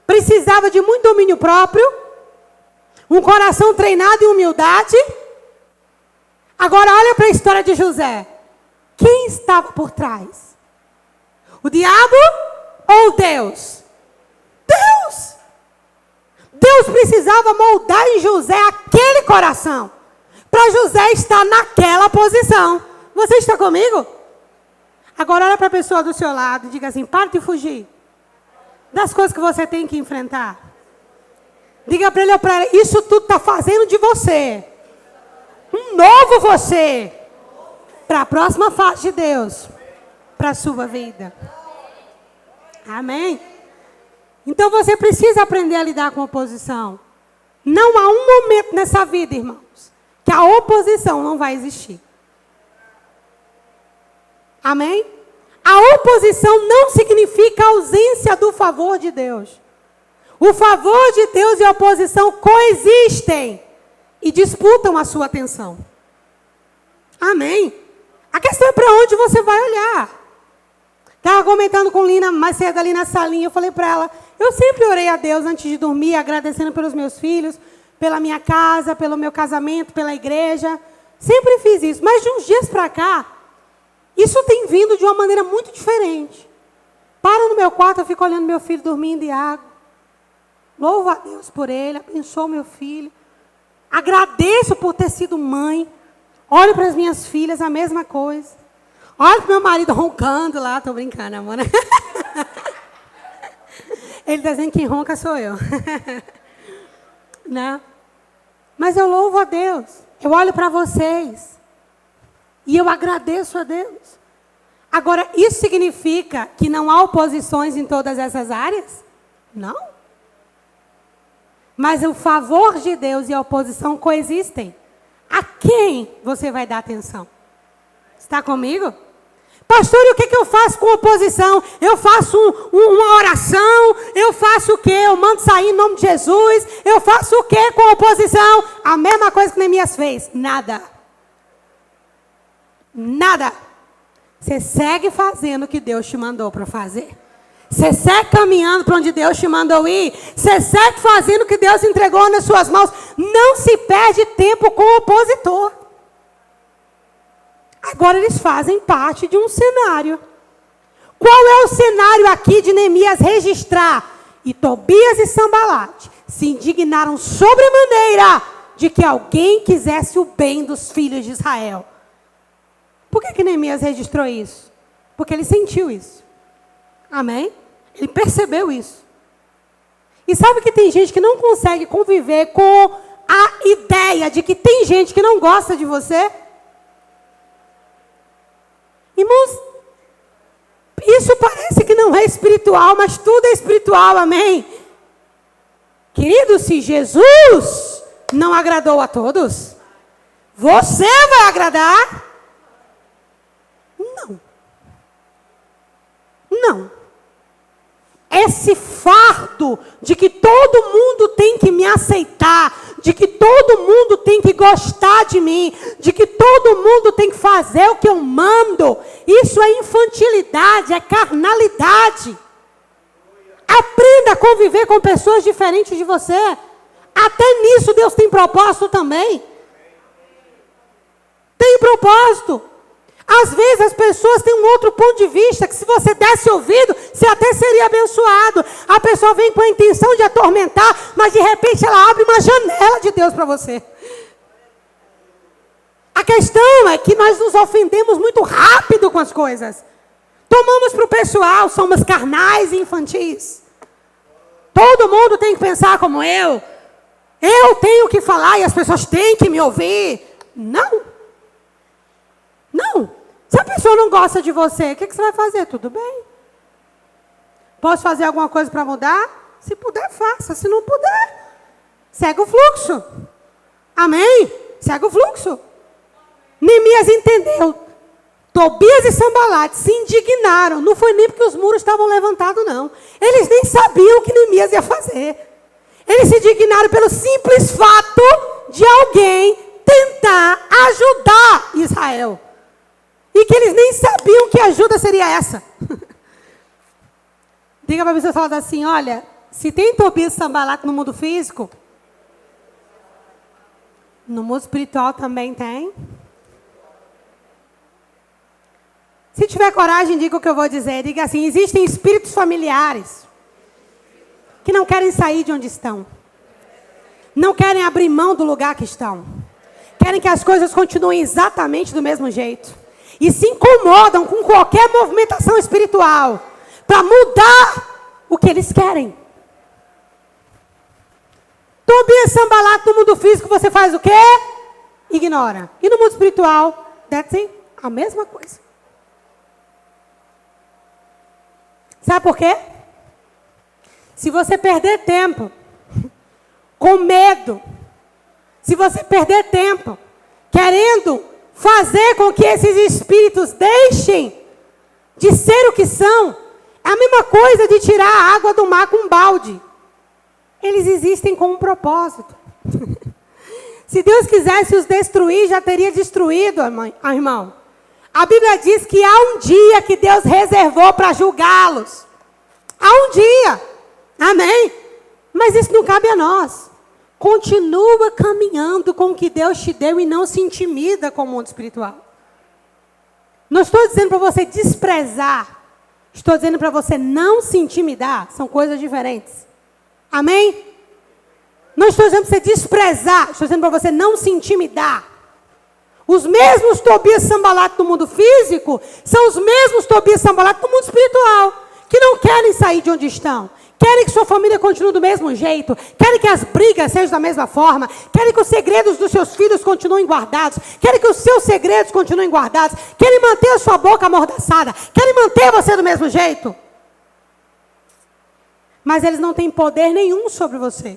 precisava de muito domínio próprio? Um coração treinado em humildade? Agora olha para a história de José. Quem estava por trás? O diabo ou Deus? Deus! Deus precisava moldar em José aquele coração, para José estar naquela posição. Você está comigo? Agora olha para a pessoa do seu lado e diga assim, para de fugir das coisas que você tem que enfrentar. Diga para ele ou para ela, isso tudo está fazendo de você um novo você para a próxima fase de Deus, para a sua vida. Amém? Então você precisa aprender a lidar com a oposição. Não há um momento nessa vida, irmãos, que a oposição não vai existir. Amém? A oposição não significa a ausência do favor de Deus. O favor de Deus e a oposição coexistem e disputam a sua atenção. Amém? A questão é para onde você vai olhar. Estava comentando com Lina mais cedo ali na salinha. Eu falei para ela, eu sempre orei a Deus antes de dormir, agradecendo pelos meus filhos, pela minha casa, pelo meu casamento, pela igreja. Sempre fiz isso. Mas de uns dias para cá, isso tem vindo de uma maneira muito diferente. Paro no meu quarto, eu fico olhando meu filho dormindo e água. Louvo a Deus por ele, abençoo meu filho. Agradeço por ter sido mãe. Olho para as minhas filhas, a mesma coisa. Olha para o meu marido roncando lá. Estou brincando, amor. Ele está dizendo que quem ronca sou eu. Né? Mas eu louvo a Deus. Eu olho para vocês. E eu agradeço a Deus. Agora, isso significa que não há oposições em todas essas áreas? Não. Mas o favor de Deus e a oposição coexistem. A quem você vai dar atenção? Está comigo? Pastor, e o que eu faço com oposição? Eu faço uma oração? Eu faço o quê? Eu mando sair em nome de Jesus? Eu faço o quê com oposição? A mesma coisa que Neemias fez. Nada. Nada. Você segue fazendo o que Deus te mandou para fazer. Você segue caminhando para onde Deus te mandou ir. Você segue fazendo o que Deus entregou nas suas mãos. Não se perde tempo com o opositor. Agora eles fazem parte de um cenário. Qual é o cenário aqui de Neemias registrar? E Tobias e Sambalate se indignaram sobremaneira de que alguém quisesse o bem dos filhos de Israel. Por que Neemias registrou isso? Porque ele sentiu isso. Amém? Ele percebeu isso. E sabe que tem gente que não consegue conviver com a ideia de que tem gente que não gosta de você? Irmãos, isso parece que não é espiritual, mas tudo é espiritual, amém? Querido, se Jesus não agradou a todos, você vai agradar? Não. Não. Esse fardo de que todo mundo tem que me aceitar, de que todo mundo tem que gostar de mim, de que todo mundo tem que fazer o que eu mando, isso é infantilidade, é carnalidade. Aprenda a conviver com pessoas diferentes de você. Até nisso Deus tem propósito também. Tem propósito. Às vezes as pessoas têm um outro ponto de vista, que se você desse ouvido, você até seria abençoado. A pessoa vem com a intenção de atormentar, mas de repente ela abre uma janela de Deus para você. A questão é que nós nos ofendemos muito rápido com as coisas. Tomamos para o pessoal, somos carnais e infantis. Todo mundo tem que pensar como eu. Eu tenho que falar e as pessoas têm que me ouvir. Não. Não. Se a pessoa não gosta de você, o que você vai fazer? Tudo bem. Posso fazer alguma coisa para mudar? Se puder, faça. Se não puder, segue o fluxo. Amém? Segue o fluxo. Neemias entendeu. Tobias e Sambalate se indignaram. Não foi nem porque os muros estavam levantados, não. Eles nem sabiam o que Neemias ia fazer. Eles se indignaram pelo simples fato de alguém tentar ajudar Israel. E que eles nem sabiam que ajuda seria essa. Diga para a pessoa falar assim, olha, se tem Tobias e Sambalate no mundo físico, no mundo espiritual também tem. Se tiver coragem, diga o que eu vou dizer. Diga assim, existem espíritos familiares que não querem sair de onde estão. Não querem abrir mão do lugar que estão. Querem que as coisas continuem exatamente do mesmo jeito. E se incomodam com qualquer movimentação espiritual para mudar o que eles querem. Tobias e Sambalate no mundo físico, você faz o quê? Ignora. E no mundo espiritual, that's it, a mesma coisa. Sabe por quê? Se você perder tempo com medo, se você perder tempo querendo fazer com que esses espíritos deixem de ser o que são, é a mesma coisa de tirar a água do mar com um balde. Eles existem com um propósito. Se Deus quisesse os destruir, já teria destruído, irmão. A Bíblia diz que há um dia que Deus reservou para julgá-los. Há um dia. Amém? Mas isso não cabe a nós. Continua caminhando com o que Deus te deu e não se intimida com o mundo espiritual. Não estou dizendo para você desprezar. Estou dizendo para você não se intimidar. São coisas diferentes. Amém? Não estou dizendo para você desprezar. Estou dizendo para você não se intimidar. Os mesmos Tobias Sanbalate do mundo físico são os mesmos Tobias Sanbalate do mundo espiritual. Que não querem sair de onde estão. Querem que sua família continue do mesmo jeito. Querem que as brigas sejam da mesma forma. Querem que os segredos dos seus filhos continuem guardados. Querem que os seus segredos continuem guardados. Querem manter a sua boca amordaçada. Querem manter você do mesmo jeito. Mas eles não têm poder nenhum sobre você.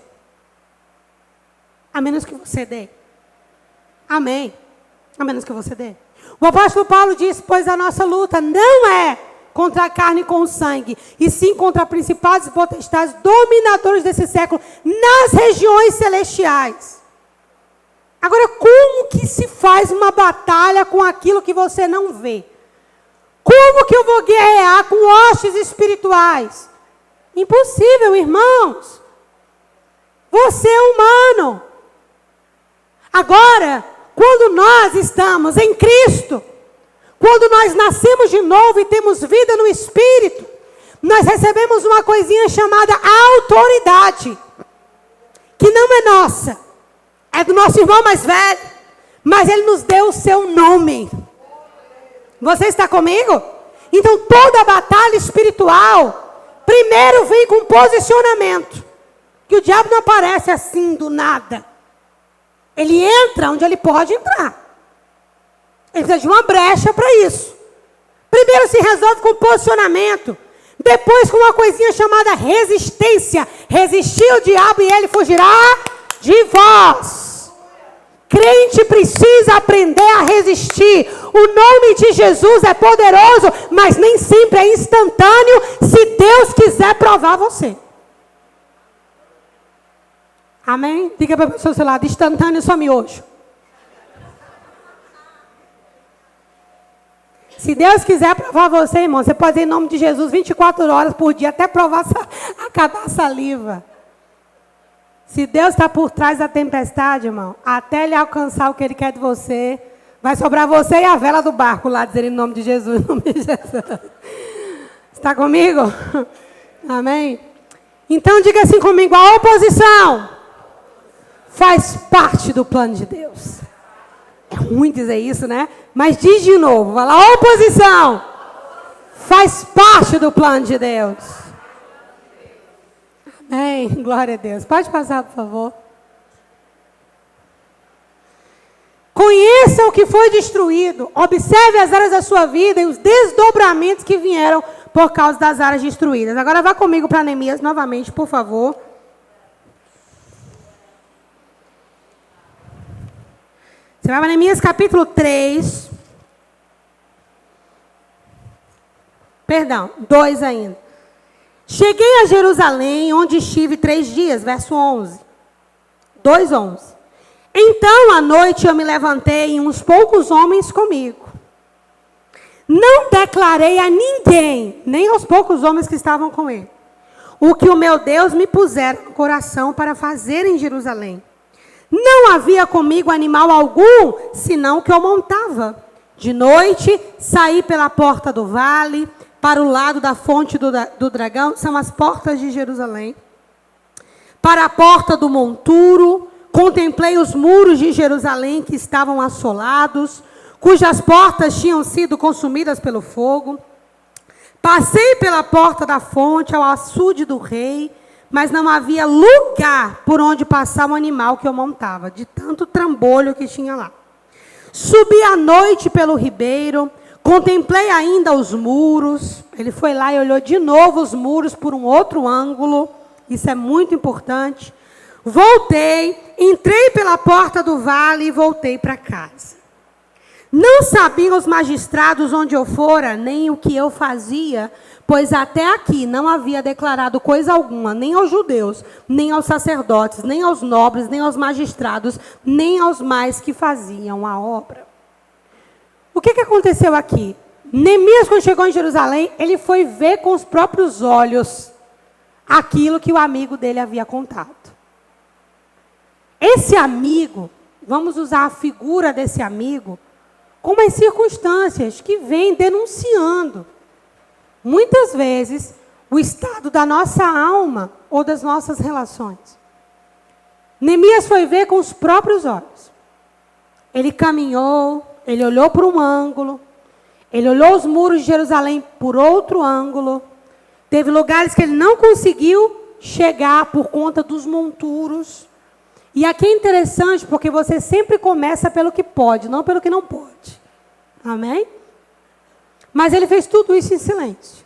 A menos que você dê. Amém. A menos que você dê. O apóstolo Paulo diz, pois a nossa luta não é contra a carne com o sangue, e sim contra principados e potestades, dominadores desse século, nas regiões celestiais. Agora, como que se faz uma batalha com aquilo que você não vê? Como que eu vou guerrear com hostes espirituais? Impossível, irmãos. Você é humano. Agora, quando nós estamos em Cristo, quando nós nascemos de novo e temos vida no Espírito, nós recebemos uma coisinha chamada autoridade, que não é nossa, é do nosso irmão mais velho, mas ele nos deu o seu nome. Você está comigo? Então toda batalha espiritual, primeiro vem com posicionamento, que o diabo não aparece assim do nada. Ele entra onde ele pode entrar. Ele precisa de uma brecha para isso. Primeiro se resolve com posicionamento. Depois com uma coisinha chamada resistência. Resistir o diabo e ele fugirá de vós. Crente precisa aprender a resistir. O nome de Jesus é poderoso, mas nem sempre é instantâneo se Deus quiser provar você. Amém? Diga para a pessoa do seu lado, instantâneo só miojo. Se Deus quiser provar você, irmão, você pode ir em nome de Jesus 24 horas por dia, até provar, acabar a saliva. Se Deus está por trás da tempestade, irmão, até ele alcançar o que ele quer de você, vai sobrar você e a vela do barco lá, dizer em nome de Jesus, em nome de Jesus. Está comigo? Amém? Então diga assim comigo, a oposição faz parte do plano de Deus. É ruim dizer isso, né? Mas diz de novo, fala, a oposição faz parte do plano de Deus. Amém, glória a Deus. Pode passar, por favor. Conheça o que foi destruído. Observe as áreas da sua vida e os desdobramentos que vieram por causa das áreas destruídas. Agora vá comigo para Neemias novamente, por favor. Você vai para Neemias capítulo 3. Perdão, 2 ainda. Cheguei a Jerusalém, onde estive 3 dias, verso 11. 2:11. Então, à noite, eu me levantei e uns poucos homens comigo. Não declarei a ninguém, nem aos poucos homens que estavam com ele, o que o meu Deus me pusera no coração para fazer em Jerusalém. Não havia comigo animal algum, senão o que eu montava. De noite, saí pela porta do vale, para o lado da fonte do dragão, são as portas de Jerusalém. Para a porta do monturo, contemplei os muros de Jerusalém que estavam assolados, cujas portas tinham sido consumidas pelo fogo. Passei pela porta da fonte ao açude do rei, mas não havia lugar por onde passar o animal que eu montava, de tanto trambolho que tinha lá. Subi à noite pelo ribeiro, contemplei ainda os muros. Ele foi lá e olhou de novo os muros por um outro ângulo. Isso é muito importante. Voltei, entrei pela porta do vale e voltei para casa. Não sabiam os magistrados onde eu fora, nem o que eu fazia, pois até aqui não havia declarado coisa alguma, nem aos judeus, nem aos sacerdotes, nem aos nobres, nem aos magistrados, nem aos mais que faziam a obra. O que aconteceu aqui? Neemias, quando chegou em Jerusalém, ele foi ver com os próprios olhos aquilo que o amigo dele havia contado. Esse amigo, vamos usar a figura desse amigo, como as circunstâncias que vêm denunciando, muitas vezes, o estado da nossa alma ou das nossas relações. Neemias foi ver com os próprios olhos. Ele caminhou, ele olhou para um ângulo, ele olhou os muros de Jerusalém por outro ângulo. Teve lugares que ele não conseguiu chegar por conta dos monturos. E aqui é interessante porque você sempre começa pelo que pode, não pelo que não pode. Amém? Mas ele fez tudo isso em silêncio.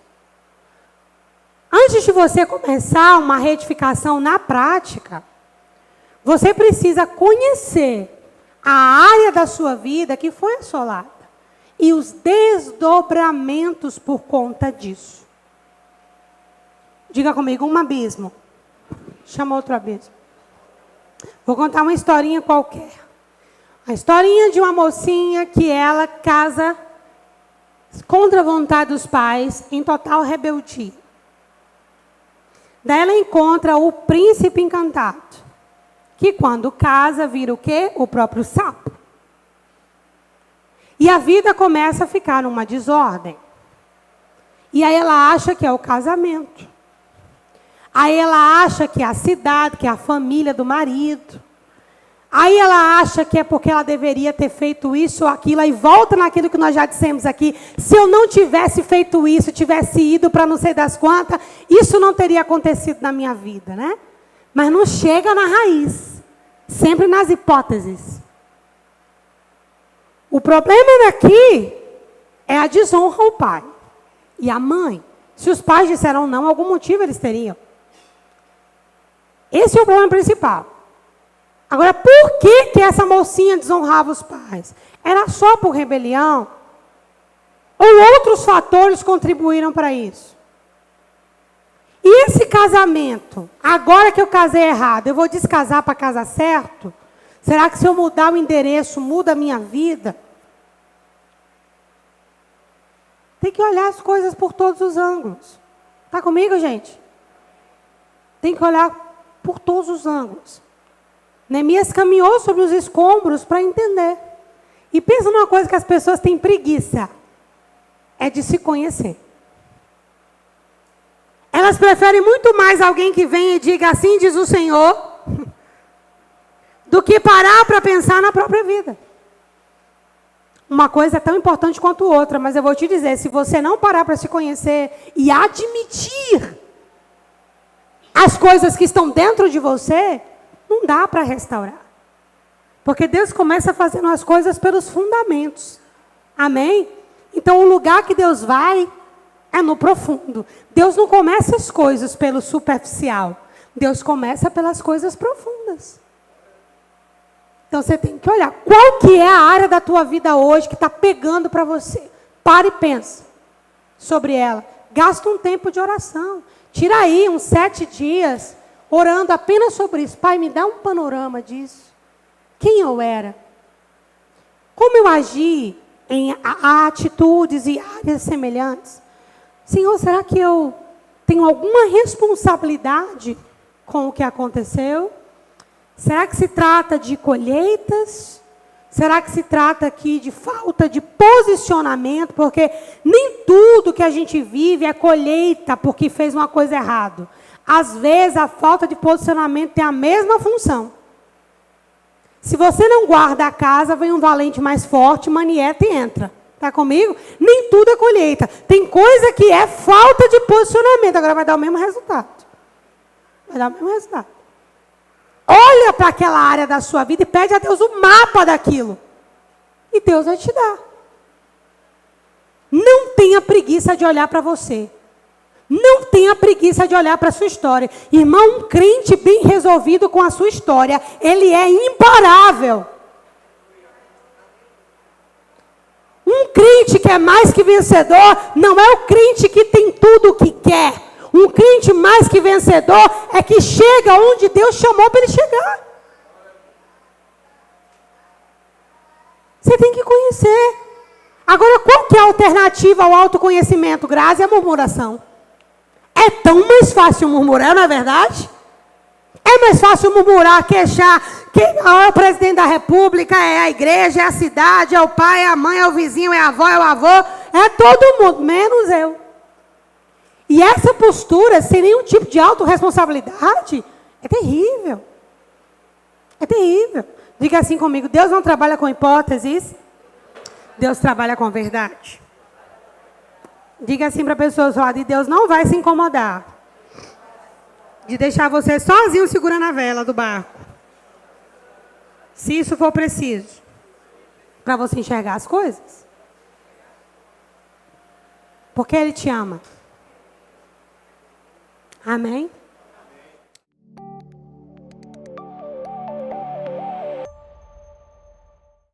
Antes de você começar uma retificação na prática, você precisa conhecer a área da sua vida que foi assolada e os desdobramentos por conta disso. Diga comigo, um abismo. Chama outro abismo. Vou contar uma historinha qualquer. A historinha de uma mocinha que ela casa contra a vontade dos pais, em total rebeldia. Daí ela encontra o príncipe encantado, que quando casa vira o quê? O próprio sapo. E a vida começa a ficar numa desordem. E aí ela acha que é o casamento. Aí ela acha que é a cidade, que é a família do marido. Aí ela acha que é porque ela deveria ter feito isso ou aquilo. Aí volta naquilo que nós já dissemos aqui. Se eu não tivesse feito isso, tivesse ido para não sei das quantas, isso não teria acontecido na minha vida, né? Mas não chega na raiz. Sempre nas hipóteses. O problema daqui é a desonra ao pai e à mãe. Se os pais disseram não, algum motivo eles teriam. Esse é o problema principal. Agora, por que essa mocinha desonrava os pais? Era só por rebelião? Ou outros fatores contribuíram para isso? E esse casamento, agora que eu casei errado, eu vou descasar para casar certo? Será que se eu mudar o endereço, muda a minha vida? Tem que olhar as coisas por todos os ângulos. Está comigo, gente? Tem que olhar por todos os ângulos. Neemias caminhou sobre os escombros para entender. E pensa numa coisa que as pessoas têm preguiça. É de se conhecer. Elas preferem muito mais alguém que venha e diga assim diz o Senhor, do que parar para pensar na própria vida. Uma coisa é tão importante quanto outra, mas eu vou te dizer, se você não parar para se conhecer e admitir as coisas que estão dentro de você, não dá para restaurar. Porque Deus começa fazendo as coisas pelos fundamentos. Amém? Então o lugar que Deus vai é no profundo. Deus não começa as coisas pelo superficial. Deus começa pelas coisas profundas. Então você tem que olhar. Qual que é a área da tua vida hoje que está pegando para você? Para e pensa sobre ela. Gasta um tempo de oração. Tira aí uns 7 dias orando apenas sobre isso. Pai, me dá um panorama disso. Quem eu era? Como eu agi em atitudes e áreas semelhantes? Senhor, será que eu tenho alguma responsabilidade com o que aconteceu? Será que se trata de colheitas? Será que se trata aqui de falta de posicionamento? Porque nem tudo que a gente vive é colheita porque fez uma coisa errada. Às vezes a falta de posicionamento tem a mesma função. Se você não guarda a casa, vem um valente mais forte, manieta e entra. Está comigo? Nem tudo é colheita. Tem coisa que é falta de posicionamento. Agora vai dar o mesmo resultado. Vai dar o mesmo resultado. Olha para aquela área da sua vida e pede a Deus o mapa daquilo. E Deus vai te dar. Não tenha preguiça de olhar para você. Não tenha preguiça de olhar para a sua história. Irmão, um crente bem resolvido com a sua história, ele é imparável. Um crente que é mais que vencedor, não é o crente que tem tudo o que quer. Um crente mais que vencedor é que chega onde Deus chamou para ele chegar. Você tem que conhecer. Agora, qual que é a alternativa ao autoconhecimento? Graça é a murmuração. É tão mais fácil murmurar, não é verdade? É mais fácil murmurar, queixar. Quem é o presidente da república, é a igreja, é a cidade, é o pai, é a mãe, é o vizinho, é a avó, é o avô. É todo mundo, menos eu. E essa postura, sem nenhum tipo de autorresponsabilidade, é terrível. É terrível. Diga assim comigo, Deus não trabalha com hipóteses, Deus trabalha com verdade. Diga assim para a pessoa do lado, Deus não vai se incomodar de deixar você sozinho segurando a vela do barco. Se isso for preciso, para você enxergar as coisas. Porque Ele te ama. Amém?